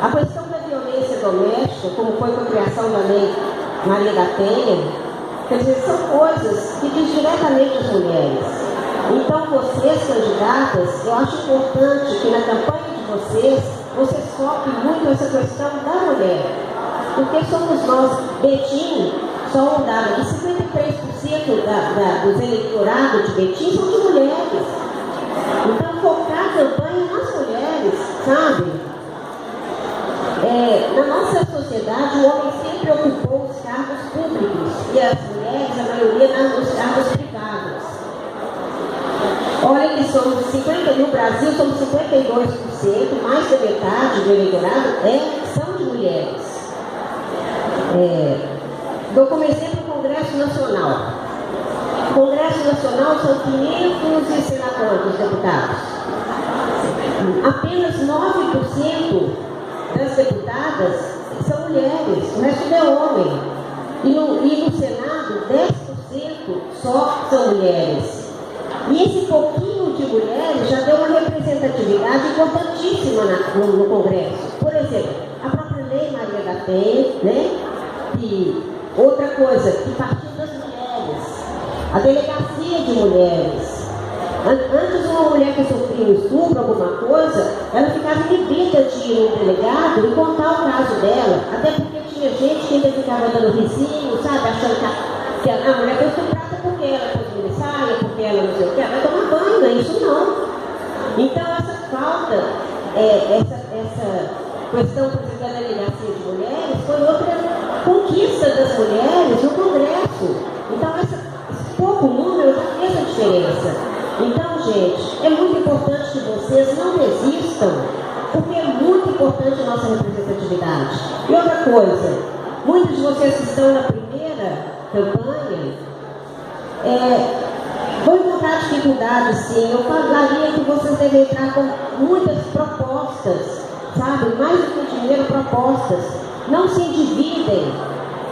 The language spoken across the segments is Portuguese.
A questão da violência doméstica, como foi com a criação da lei Maria da Penha, quer dizer, são coisas que diz diretamente às mulheres. Então, vocês, candidatas, eu acho importante que na campanha de vocês foquem muito essa questão da mulher. Porque somos nós, Betim, só um dado aqui, 53% dos eleitorados de Betim são de mulheres. Então, focar a campanha nas mulheres, sabe? Na nossa sociedade, o homem sempre ocupou os cargos públicos e as mulheres, a maioria, nos cargos privados. Olha que somos 50 no Brasil, somos 52%, mais da metade do eleitorado são de mulheres. Dou como exemplo o Congresso Nacional. O Congresso Nacional são 500 e sei lá quantos deputados. Apenas 9% das deputadas são mulheres, o resto é homem. E no Senado, 10% só são mulheres. E esse pouquinho de mulheres já deu uma representatividade importantíssima no Congresso. Por exemplo, a própria lei Maria da Penha, né? E outra coisa, que partiu das mulheres, a delegacia de mulheres. Antes, uma mulher que sofria um estupro, alguma coisa, ela ficava inibida de ir no delegado e contar o caso dela, até porque tinha gente que ainda ficava dando risinho, sabe, achando que a mulher foi estuprada porque ela foi de saia, porque ela não sei o que, ela vai tomar banho, não é isso não. Então, essa falta, essa questão, por exemplo, da delegacia de mulheres, foi outra conquista das mulheres no Congresso. Então, esse pouco número já fez a diferença. Então, gente, é muito importante que vocês não desistam, porque é muito importante a nossa representatividade. E outra coisa, muitos de vocês que estão na primeira campanha vão encontrar dificuldades, sim. Eu falaria que vocês devem entrar com muitas propostas, sabe? Mais do que dinheiro, propostas. Não se endividem,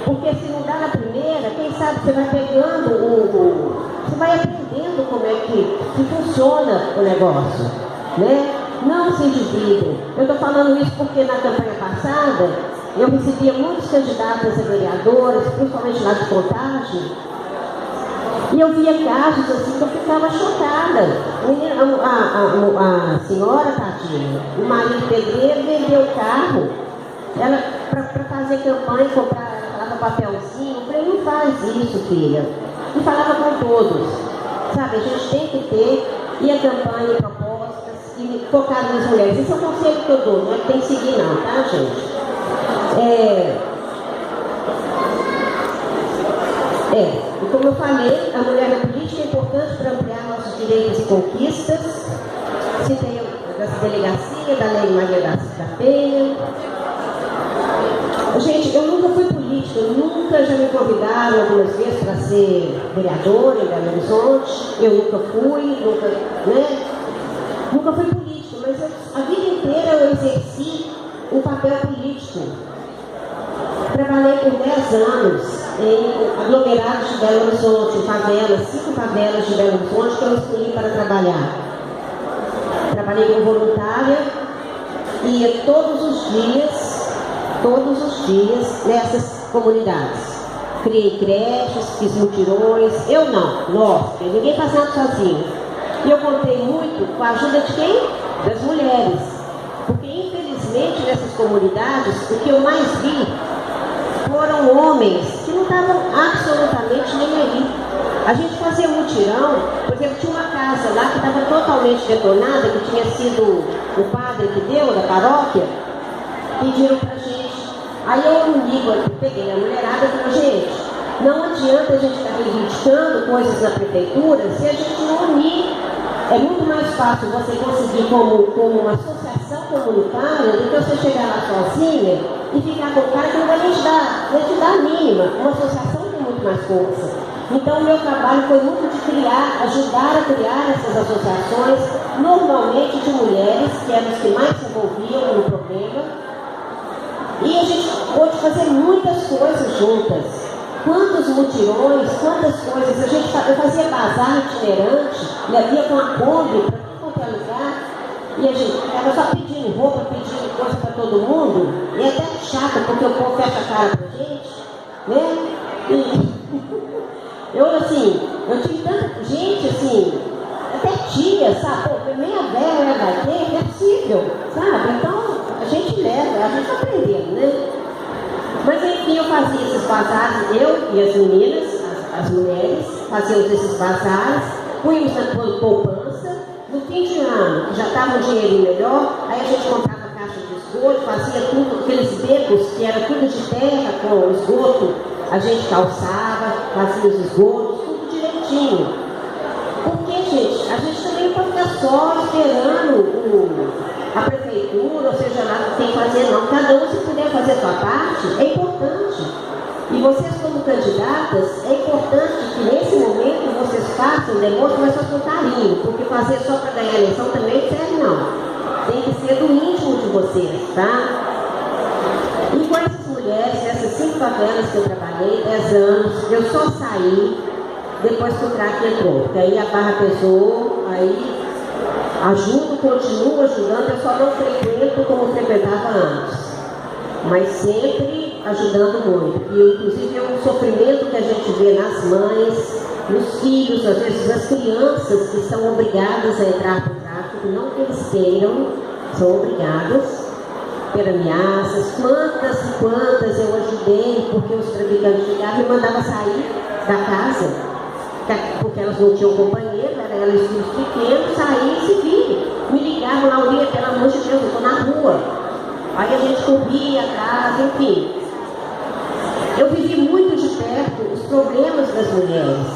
porque se não dá na primeira, quem sabe você vai pegando você vai aprendendo como é que funciona o negócio, né? Não se endividem. Eu estou falando isso porque na campanha passada eu recebia muitos candidatos a vereadores, principalmente lá de Contagem, e eu via casos assim que eu ficava chocada. A senhora, tadinha, o marido pedreiro vendeu o carro, ela para fazer campanha, falava papelzinho. Eu falei, não faz isso, filha. E falava com todos, sabe, a gente tem que ter, e a campanha, propostas, e focar nas mulheres. Esse é o conselho que eu dou, não é que tem que seguir não, tá, gente? E como eu falei, a mulher na política é importante para ampliar nossos direitos e conquistas. Citei dessa delegacia, da lei Maria da Penha. Gente, eu nunca fui política, nunca já me convidaram algumas vezes para ser vereadora em Belo Horizonte. Eu nunca fui, nunca fui política, mas a vida inteira eu exerci um papel político. Trabalhei por 10 anos em aglomerados de Belo Horizonte, em favelas, 5 favelas de Belo Horizonte que eu escolhi para trabalhar. Trabalhei como voluntária e ia todos os dias nessas comunidades. Criei creches, fiz mutirões, nós, porque ninguém faz nada sozinho. E eu contei muito com a ajuda de quem? Das mulheres. Porque infelizmente nessas comunidades, o que eu mais vi foram homens que não estavam absolutamente nem aí. A gente fazia mutirão, por exemplo, tinha uma casa lá que estava totalmente detonada, que tinha sido o padre que deu da paróquia, pediram pra gente. Aí eu peguei a mulherada e falei, gente, não adianta a gente estar reivindicando coisas na prefeitura se a gente não unir. É muito mais fácil você conseguir como uma associação comunitária do que você chegar lá sozinha e ficar com o cara que não vai te dar a mínima. Uma associação tem muito mais força. Então o meu trabalho foi muito de ajudar a criar essas associações, normalmente de mulheres, que eram as que mais se envolviam no problema. E a gente pôde fazer muitas coisas juntas. Quantos mutirões, quantas coisas. Eu fazia bazar itinerante, ia com a Kombi para todo qualquer lugar, e a gente ficava só pedindo roupa, pedindo coisa para todo mundo, e é até chato, porque o povo fecha a cara pra gente, né? E eu tive tanta gente, assim, até tia, sabe? Pô, meia velha vai ter, não é possível, sabe? Então, a gente leva, a gente tá aprendendo, né? Mas enfim, eu fazia esses bazares, eu e as meninas, as mulheres, fazíamos esses bazares, punhamos na poupança. No fim de ano, já estava um dinheirinho melhor, aí a gente comprava caixa de esgoto, fazia tudo, aqueles becos que era tudo de terra com esgoto, a gente calçava, fazia os esgotos, tudo direitinho. Porque, gente, a gente também pode ficar só esperando a prefeitura, ou seja lá, que tem que fazer, não. Cada um, se puder fazer a sua parte, é importante. E vocês, como candidatas, é importante que nesse momento vocês façam, demonstrem mais seu carinho, porque fazer só para ganhar a eleição também não serve, não. Tem que ser do íntimo de vocês, tá? E com essas mulheres, essas 5 favelas que eu trabalhei, 10 anos, eu só saí depois que o crack entrou, porque aí a barra pesou, aí ajudo, continuo ajudando, eu só não frequento como frequentava antes, mas sempre ajudando muito. E inclusive é um sofrimento que a gente vê nas mães, nos filhos, às vezes as crianças que são obrigadas a entrar no tráfico, não que eles queiram, são obrigadas por ameaças. Quantas e quantas eu ajudei, porque os traficantes chegavam e me mandavam sair da casa, porque elas não tinham companheiro, elas filhos pequenos, saíam e se virem. Me ligavam na orelha, pelo amor de Deus, eu estou na rua. Aí a gente corria atrás, enfim. Eu vivi muito de perto os problemas das mulheres.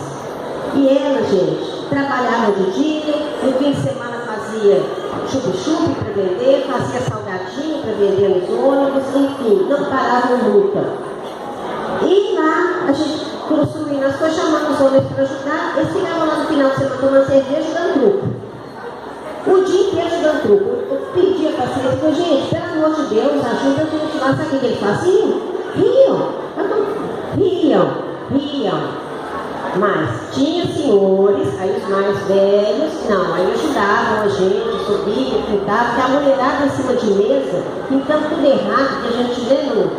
E elas, gente, trabalhavam de dia, no fim de semana fazia chup-chup para vender, fazia salgadinho para vender nos ônibus, enfim, não paravam nunca. E lá, a gente construindo as coisas, chamando os homens para ajudar, eles ficavam lá no final de semana tomando cerveja e dando truco. O dia inteiro dando truco. Eu pedia para vocês, gente, pelo amor de Deus, ajuda a gente lá. Sabe o que eles faziam? Riam. Mas tinha senhores, aí os mais velhos, não, aí ajudavam a gente, subia, pintava, porque a mulherada em cima de mesa, pintando tudo errado, que a gente vendo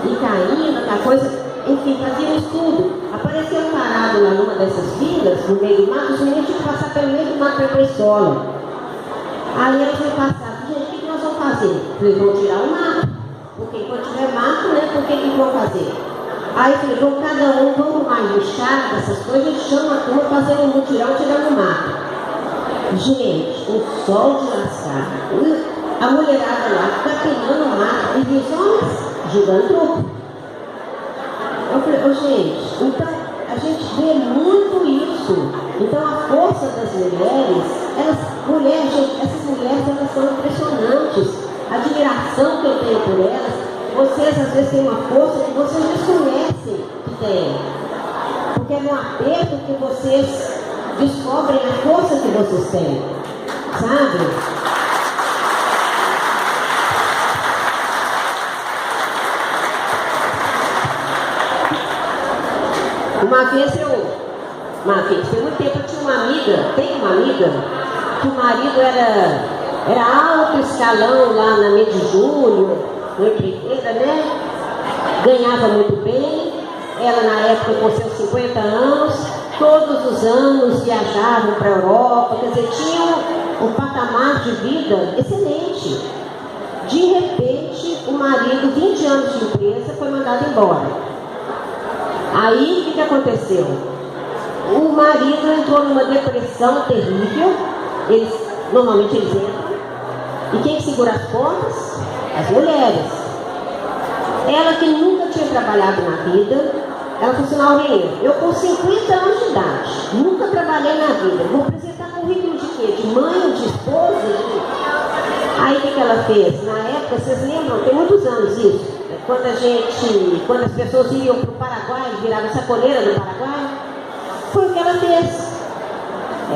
e caindo, aquela coisa, enfim, fazia um estudo. Apareceu parado lá numa dessas filas, no meio do mato, os meninos tinham que passar pelo meio do mato para ir para a escola. Aí elas me passavam, gente, o que nós vamos fazer? Eles vão tirar o mato, porque enquanto tiver mato, né, por que eles vão fazer? Aí eu falei, vamos cada um, vamos mais lixar essas coisas, a gente chama a turma, fazer um mutirão, tirando o mato. Gente, o sol de lascar, a mulherada lá, capinando o mato, e os homens jogando truco. Eu falei, gente, então a gente vê muito isso. Então a força das mulheres, gente, essas mulheres, elas são impressionantes. A admiração que eu tenho por elas. Vocês às vezes têm uma força que vocês desconhecem que têm. Porque é no aperto que vocês descobrem a força que vocês têm. Sabe? Uma vez, tem muito tempo, eu tinha uma amiga, que o marido era alto escalão lá na Meio de Julho, no empreiteira, né? Ganhava muito bem. Ela, na época, com seus 50 anos, todos os anos viajavam para a Europa, quer dizer, tinham um patamar de vida excelente. De repente, o marido, 20 anos de empresa, foi mandado embora. Aí, o que aconteceu? O marido entrou numa depressão terrível. Normalmente eles entram. E quem segura as pontas? As mulheres. Ela que nunca tinha trabalhado na vida, ela falou assim, Aurinha, eu com 50 anos de idade, nunca trabalhei na vida, vou apresentar currículo de quê? De mãe, de esposa? Aí o que ela fez? Na época, vocês lembram, tem muitos anos isso, quando as pessoas iam para o Paraguai, viravam sacoleira do Paraguai, foi o que ela fez.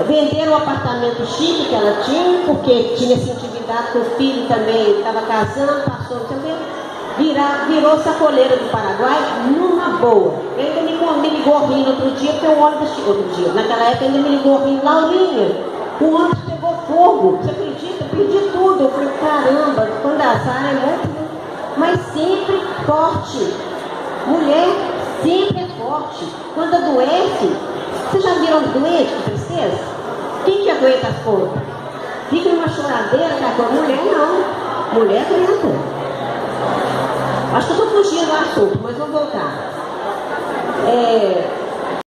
Venderam o apartamento chique que ela tinha, porque tinha se intimidado com o filho também, estava casando, passou também, virou sacoleira do Paraguai numa boa. Ele ainda me ligou rindo outro dia, porque o ônibus, naquela época ainda me ligou rindo, Laurinha, o ônibus pegou fogo, você acredita? Eu perdi tudo, eu falei, caramba, quando azar é muito mas sempre forte. Mulher sempre é forte. Quando adoece, vocês já viram doente com tristeza? Quem que aguenta fogo? Fica numa choradeira, a mulher não. Mulher aguenta. Acho que eu estou fugindo do assunto, mas vou voltar.